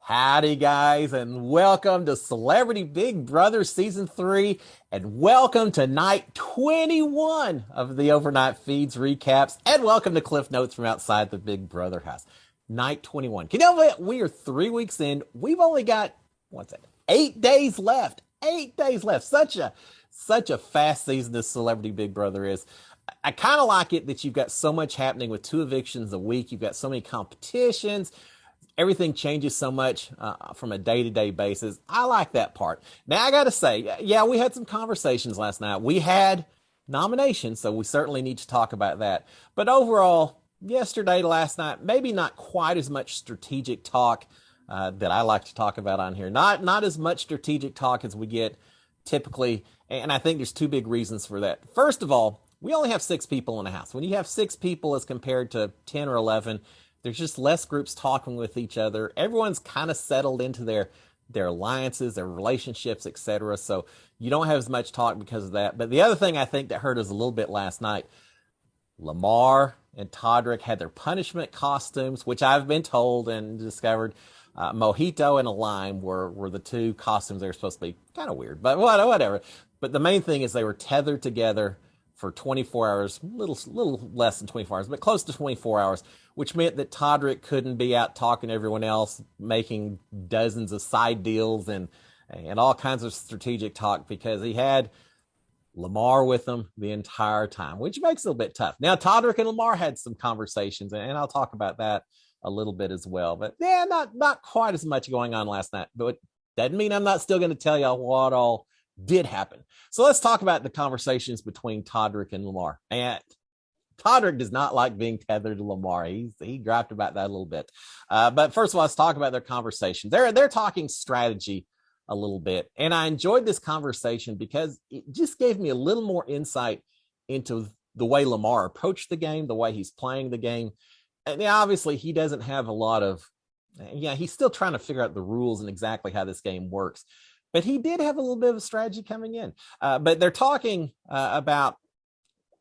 Howdy, guys, and welcome to Celebrity Big Brother Season 3, and welcome to night 21 of the Overnight Feeds recaps, and welcome to Cliff Notes from outside the Big Brother house. Night 21. Can you believe it? We are 3 weeks in. We've only got, what's that, 8 days left. 8 days left. Such a fast season this Celebrity Big Brother is. I kind of like it that you've got so much happening with 2 evictions a week. You've got so many competitions. Everything changes so much from a day-to-day basis. I like that part. Now, I got to say, yeah, we had some conversations last night. We had nominations, so we certainly need to talk about that. But overall, yesterday to last night, maybe not quite as much strategic talk that I like to talk about on here. Not as much strategic talk as we get typically, and I think there's two big reasons for that. First of all, we only have 6 people in the house. When you have 6 people as compared to 10 or 11, there's just less groups talking with each other. Everyone's kind of settled into their alliances, their relationships, etc. So you don't have as much talk because of that. But the other thing I think that hurt us a little bit last night, Lamar and Todrick had their punishment costumes, which I've been told and discovered. Mojito and a lime were the 2 costumes. They were supposed to be kind of weird, but whatever. But the main thing is they were tethered together for 24 hours, little less than 24 hours, but close to 24 hours, which meant that Todrick couldn't be out talking to everyone else, making dozens of side deals and all kinds of strategic talk because he had Lamar with him the entire time, which makes it a little bit tough. Now, Todrick and Lamar had some conversations, and I'll talk about that a little bit as well. But yeah, not quite as much going on last night, but doesn't mean I'm not still going to tell y'all what all did happen. So let's talk about the conversations between Todrick and Lamar. And Todrick does not like being tethered to Lamar. He griped about that a little bit. But first of all, let's talk about their conversation. They're talking strategy a little bit. And I enjoyed this conversation because it just gave me a little more insight into the way Lamar approached the game, the way he's playing the game. And obviously he doesn't have a lot of, he's still trying to figure out the rules and exactly how this game works. But he did have a little bit of a strategy coming in. But they're talking about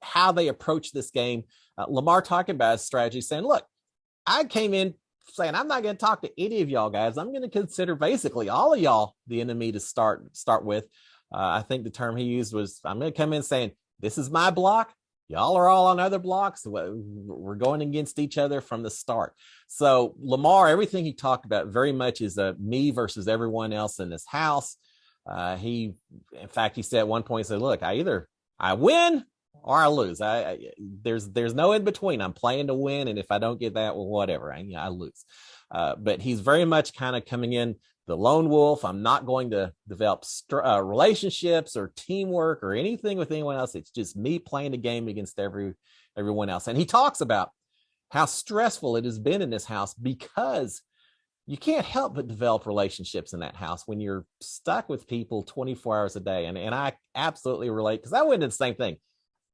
how they approach this game. Lamar talking about his strategy, saying, look, I came in saying, I'm not going to talk to any of y'all guys. I'm going to consider basically all of y'all the enemy to start with. I think the term he used was, I'm going to come in saying, this is my block. Y'all are all on other blocks. We're going against each other from the start. So Lamar, everything he talked about very much is a me versus everyone else in this house. In fact, he said at one point, he said, look, I win or I lose. There's no in between. I'm playing to win. And if I don't get that, well, whatever, I lose. But he's very much kind of coming in the lone wolf. I'm not going to develop relationships or teamwork or anything with anyone else. It's just me playing a game against everyone else. And he talks about how stressful it has been in this house because you can't help but develop relationships in that house when you're stuck with people 24 hours a day. And I absolutely relate because I went into the same thing.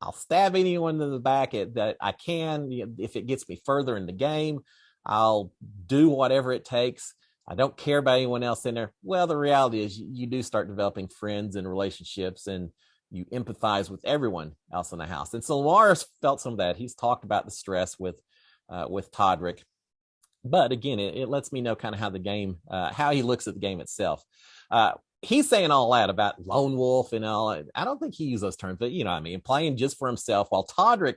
I'll stab anyone in the back that I can. If it gets me further in the game, I'll do whatever it takes. I don't care about anyone else in there. Well, the reality is you do start developing friends and relationships and you empathize with everyone else in the house. And so Lamar felt some of that. He's talked about the stress with Todrick. But again, it lets me know kind of how the game, how he looks at the game itself. He's saying all that about lone wolf and all. I don't think he used those terms, but you know what I mean, playing just for himself, while Todrick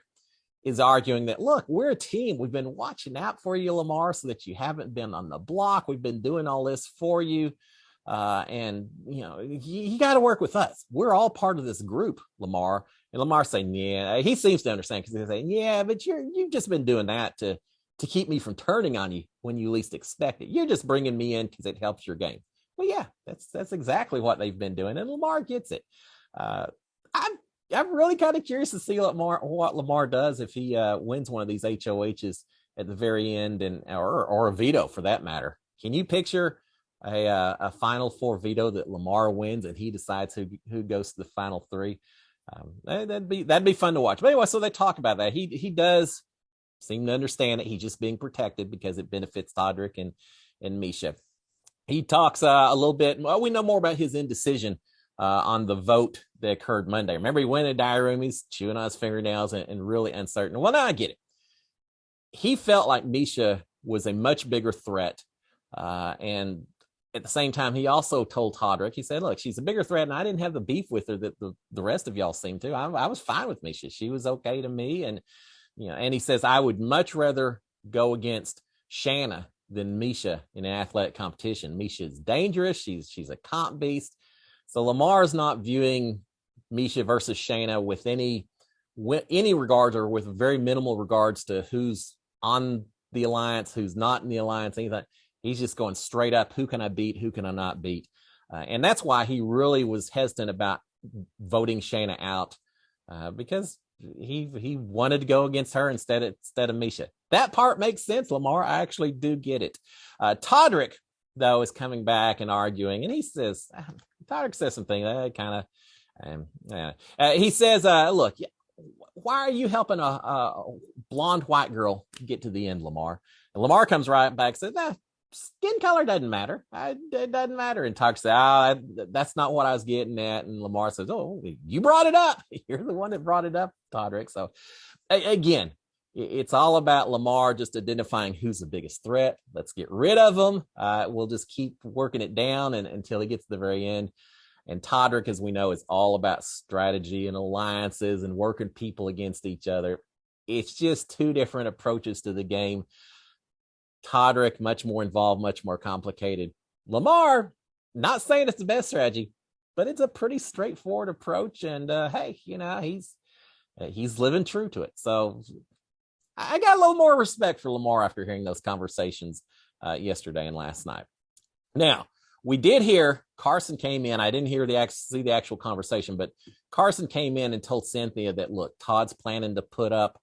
is arguing that, look, we're a team. We've been watching out for you, Lamar, so that you haven't been on the block. We've been doing all this for you. And, you got to work with us. We're all part of this group, Lamar. And Lamar's saying, yeah, he seems to understand because he's saying, yeah, but you've just been doing that to keep me from turning on you when you least expect it. You're just bringing me in because it helps your game. Well, yeah, that's exactly what they've been doing. And Lamar gets it. I'm really kind of curious to see what Lamar does if he wins one of these HOHs at the very end, or a veto for that matter. Can you picture a Final Four veto that Lamar wins and he decides who goes to the Final Three? That'd be fun to watch. But anyway, so they talk about that. He does seem to understand it. He's just being protected because it benefits Todrick and Misha. He talks a little bit. Well, we know more about his indecision on the vote that occurred Monday. Remember, he went in the diary room, he's chewing on his fingernails and really uncertain. Well, now I get it. He felt like Misha was a much bigger threat And at the same time, he also told Todrick, he said, look, she's a bigger threat, and I didn't have the beef with her that the rest of y'all seem to. I was fine with Misha. She was okay to me. And, and he says, I would much rather go against Shanna than Misha in an athletic competition. Misha is dangerous. She's a comp beast. So Lamar's not viewing Misha versus Shanna with any regards, or with very minimal regards to who's on the alliance, who's not in the alliance, anything. He's just going straight up. Who can I beat? Who can I not beat? And that's why he really was hesitant about voting Shanna out, because he wanted to go against her instead of Misha. That part makes sense, Lamar. I actually do get it. Todrick, though, is coming back and arguing, and he says, Todrick says something that kind of, he says, look, why are you helping a blonde white girl get to the end, Lamar? And Lamar comes right back and says, skin color doesn't matter. It doesn't matter. And Tuck says, that's not what I was getting at. And Lamar says, oh, you brought it up. You're the one that brought it up, Todrick. So again, it's all about Lamar just identifying who's the biggest threat. Let's get rid of them. We'll just keep working it down until he gets to the very end. And Todrick, as we know, is all about strategy and alliances and working people against each other. It's just two different approaches to the game. Todrick, much more involved, much more complicated. Lamar, not saying it's the best strategy, but it's a pretty straightforward approach. And hey, he's living true to it. So I got a little more respect for Lamar after hearing those conversations yesterday and last night. Now, we did hear Carson came in. I didn't see the actual conversation, but Carson came in and told Cynthia that, look, Todd's planning to put up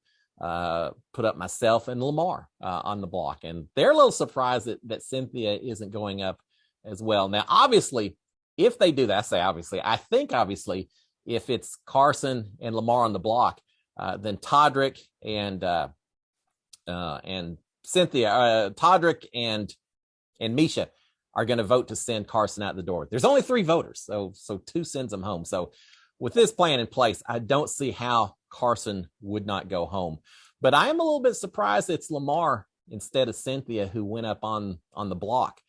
myself and Lamar on the block. And they're a little surprised that Cynthia isn't going up as well. Now, obviously, if they do that, I think obviously, if it's Carson and Lamar on the block, then Todrick and Cynthia, Todrick and Misha are going to vote to send Carson out the door. There's only 3 voters, so 2 sends them home. So with this plan in place, I don't see how Carson would not go home. But I am a little bit surprised it's Lamar instead of Cynthia who went up on the block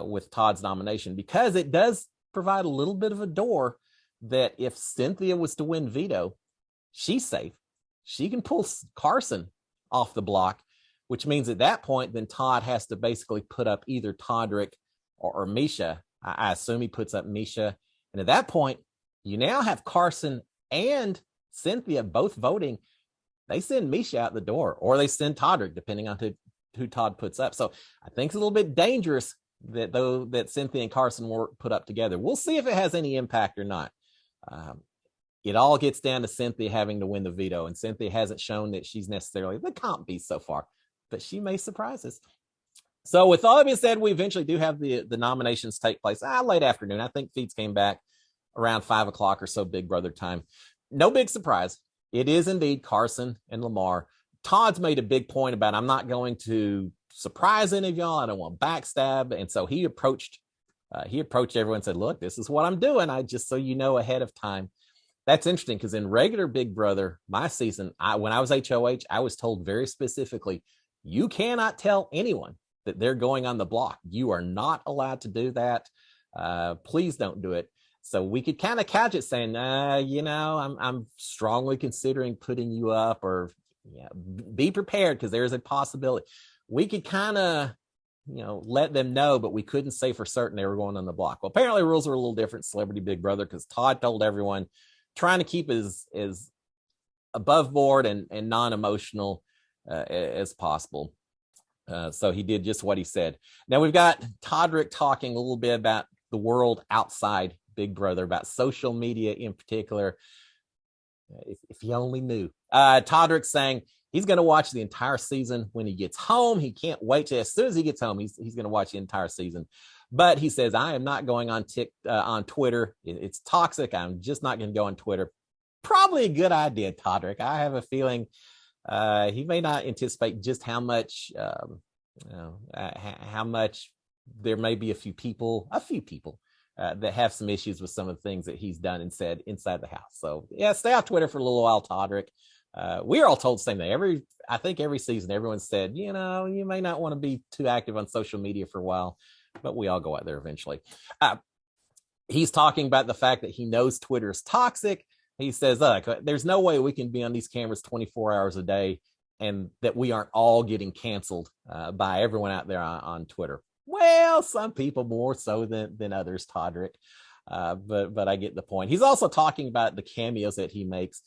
with Todd's nomination, because it does provide a little bit of a door that if Cynthia was to win veto, she's safe. She can pull Carson off the block, which means at that point, then Todd has to basically put up either Todrick or Misha. I assume he puts up Misha. And at that point, you now have Carson and Cynthia both voting. They send Misha out the door, or they send Todrick, depending on who Todd puts up. So I think it's a little bit dangerous that Cynthia and Carson were put up together. We'll see if it has any impact or not. It all gets down to Cynthia having to win the veto, and Cynthia hasn't shown that she's necessarily the comp beast so far, but she may surprise us. So with all that being said, we eventually do have the nominations take place late afternoon. I think feeds came back around 5 o'clock or so, Big Brother time. No big surprise. It is indeed Carson and Lamar. Todd's made a big point about, I'm not going to surprise any of y'all. I don't want backstab. And so he approached everyone and said, look, this is what I'm doing. I just so you know ahead of time. That's interesting, because in regular Big Brother, my season, when I was HOH, I was told very specifically, you cannot tell anyone that they're going on the block. You are not allowed to do that. Please don't do it. So we could kind of couch it saying, I'm strongly considering putting you up, or be prepared because there's a possibility. We could kind of, let them know, but we couldn't say for certain they were going on the block. Well, apparently rules are a little different, Celebrity Big Brother, because Todd told everyone, trying to keep as above board and non-emotional as possible. So he did just what he said. Now we've got Todrick talking a little bit about the world outside Big Brother, about social media in particular. If you only knew. Todrick saying he's going to watch the entire season when he gets home. He can't wait as soon as he gets home, he's going to watch the entire season. But he says, I am not going on Twitter. It's toxic. I'm just not going to go on Twitter. Probably a good idea, Todrick. I have a feeling he may not anticipate just how much there may be a few people that have some issues with some of the things that he's done and said inside the house. So yeah, stay off Twitter for a little while, Todrick. We are all told the same thing. I think every season, everyone said, you know, you may not want to be too active on social media for a while, but we all go out there eventually. He's talking about the fact that he knows Twitter is toxic. He says, look, there's no way we can be on these cameras 24 hours a day and that we aren't all getting canceled by everyone out there on Twitter. Well, some people more so than others, Todrick. But I get the point. He's also talking about the cameos that he makes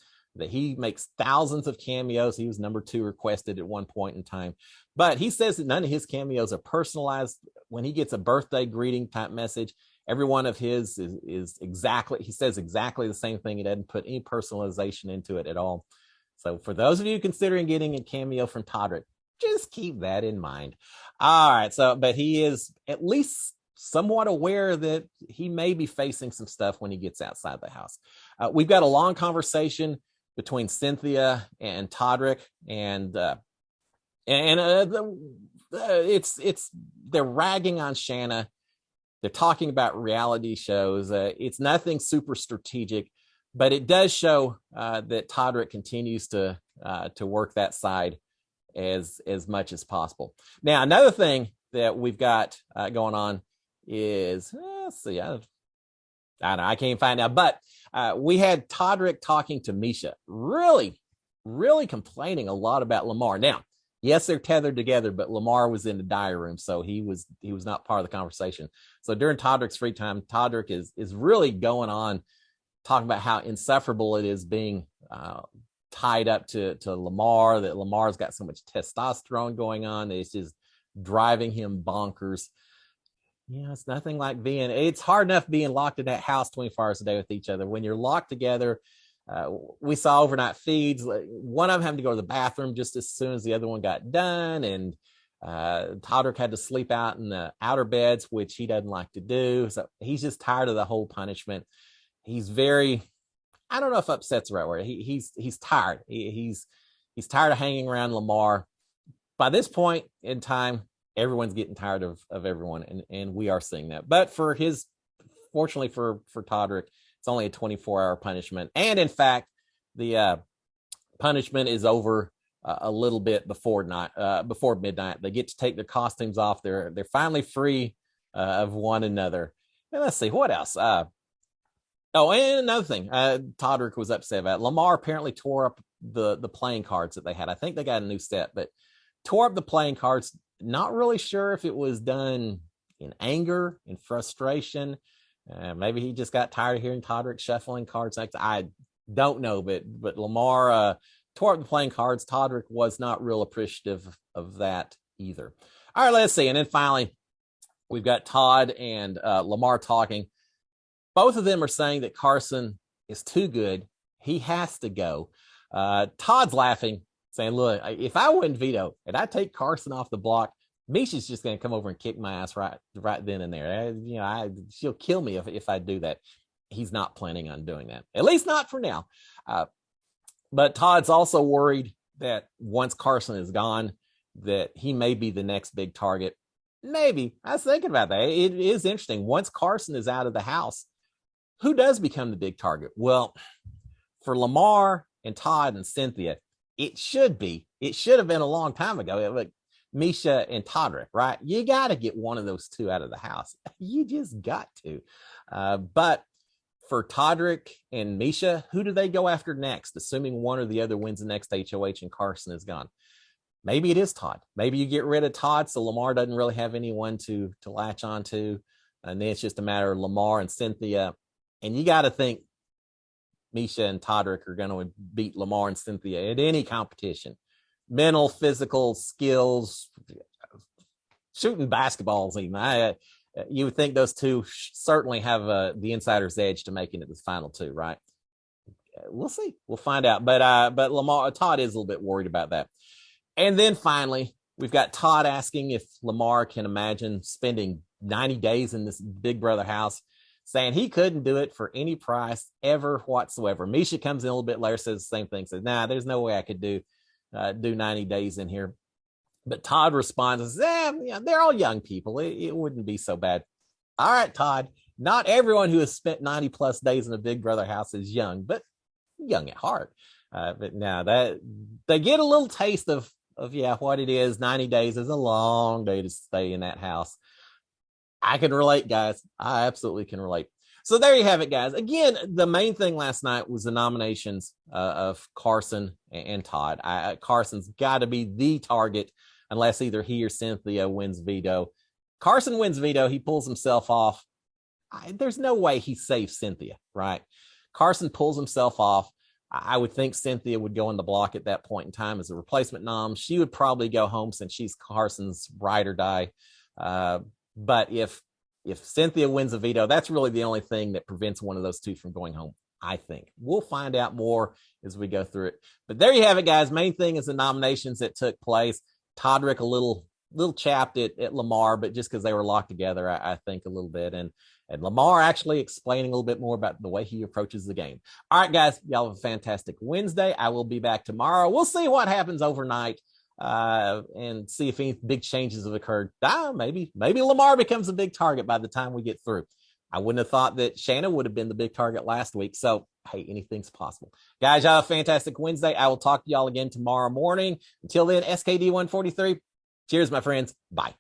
thousands of cameos. He was number 2 requested at one point in time. But he says that none of his cameos are personalized. When he gets a birthday greeting type message, every one of his is exactly, he says exactly the same thing. He doesn't put any personalization into it at all. So for those of you considering getting a cameo from Todrick, just keep that in mind. All right. So, but he is at least somewhat aware that he may be facing some stuff when he gets outside the house. We've got a long conversation between Cynthia and Todrick, and they're ragging on Shanna. They're talking about reality shows. It's nothing super strategic, but it does show that Todrick continues to work that side as much as possible. Now, another thing that we've got going on is, let's see, I don't know, I can't find out, but we had Todrick talking to Misha, really complaining a lot about Lamar. Now, yes, they're tethered together, but Lamar was in the diary room, so he was not part of the conversation. So during Todrick's free time, Todrick is really going on, talking about how insufferable it is being tied up to Lamar, that Lamar's got so much testosterone going on that it's just driving him bonkers. You know, it's nothing like it's hard enough being locked in that house 24 hours a day with each other. When you're locked together, we saw overnight feeds. One of them having to go to the bathroom just as soon as the other one got done. And Todrick had to sleep out in the outer beds, which he doesn't like to do. So he's just tired of the whole punishment. He's very, I don't know if upset's the right word. He's tired. He's tired of hanging around Lamar. By this point in time, everyone's getting tired of everyone, and we are seeing that. But fortunately for Todrick, it's only a 24-hour punishment. And in fact, the punishment is over a little bit before midnight. They get to take their costumes off. They're finally free of one another. And let's see, what else? Oh, and another thing, Todrick was upset about. Lamar apparently tore up the playing cards that they had. I think they got a new set, but tore up the playing cards. Not really sure if it was done in anger, in frustration. Maybe he just got tired of hearing Todrick shuffling cards. I don't know, but Lamar tore up the playing cards. Todrick was not real appreciative of that either. All right, let's see. And then finally, we've got Todd and Lamar talking. Both of them are saying that Carson is too good. He has to go. Todd's laughing, saying, look, if I wouldn't veto and I take Carson off the block, Misha's just going to come over and kick my ass right then and there. She'll kill me if I do that. He's not planning on doing that, at least not for now. But Todd's also worried that once Carson is gone, that he may be the next big target. Maybe. I was thinking about that. It is interesting. Once Carson is out of the house, who does become the big target? Well, for Lamar and Todd and Cynthia, it should have been a long time ago. Like Misha and Todrick, right? You got to get one of those two out of the house. You just got to. But for Todrick and Misha, who do they go after next? Assuming one or the other wins the next HOH and Carson is gone. Maybe it is Todd. Maybe you get rid of Todd so Lamar doesn't really have anyone to latch on to. And then it's just a matter of Lamar and Cynthia. And you got to think Misha and Todrick are going to beat Lamar and Cynthia at any competition. Mental, physical skills, shooting basketballs even. You would think those two certainly have the insider's edge to making it the final two, right? We'll see. We'll find out. But Todd is a little bit worried about that. And then finally, we've got Todd asking if Lamar can imagine spending 90 days in this Big Brother house, saying he couldn't do it for any price ever whatsoever. Misha comes in a little bit later, says the same thing, says, nah, there's no way I could do 90 days in here. But Todd responds and says, they're all young people. It wouldn't be so bad. All right, Todd, not everyone who has spent 90 plus days in a Big Brother house is young, but young at heart. But now that they get a little taste of yeah, what it is. 90 days is a long day to stay in that house. I can relate, guys. I absolutely can relate. So there you have it, guys. Again, the main thing last night was the nominations of Carson and Todd. Carson's got to be the target unless either he or Cynthia wins veto. Carson wins veto. He pulls himself off. There's no way he saves Cynthia, right? Carson pulls himself off. I would think Cynthia would go on the block at that point in time as a replacement nom. She would probably go home since she's Carson's ride or die. But if Cynthia wins a veto, that's really the only thing that prevents one of those two from going home, I think. We'll find out more as we go through it. But there you have it, guys. Main thing is the nominations that took place. Todrick a little chapped at Lamar, but just because they were locked together, I think a little bit. And Lamar actually explaining a little bit more about the way he approaches the game. All right, guys, y'all have a fantastic Wednesday. I will be back tomorrow. We'll see what happens overnight and see if any big changes have occurred. Maybe Lamar becomes a big target by the time we get through. I wouldn't have thought that Shanna would have been the big target last week. So, hey, anything's possible. Guys, y'all have a fantastic Wednesday. I will talk to y'all again tomorrow morning. Until then, SKD 143. Cheers, my friends. Bye.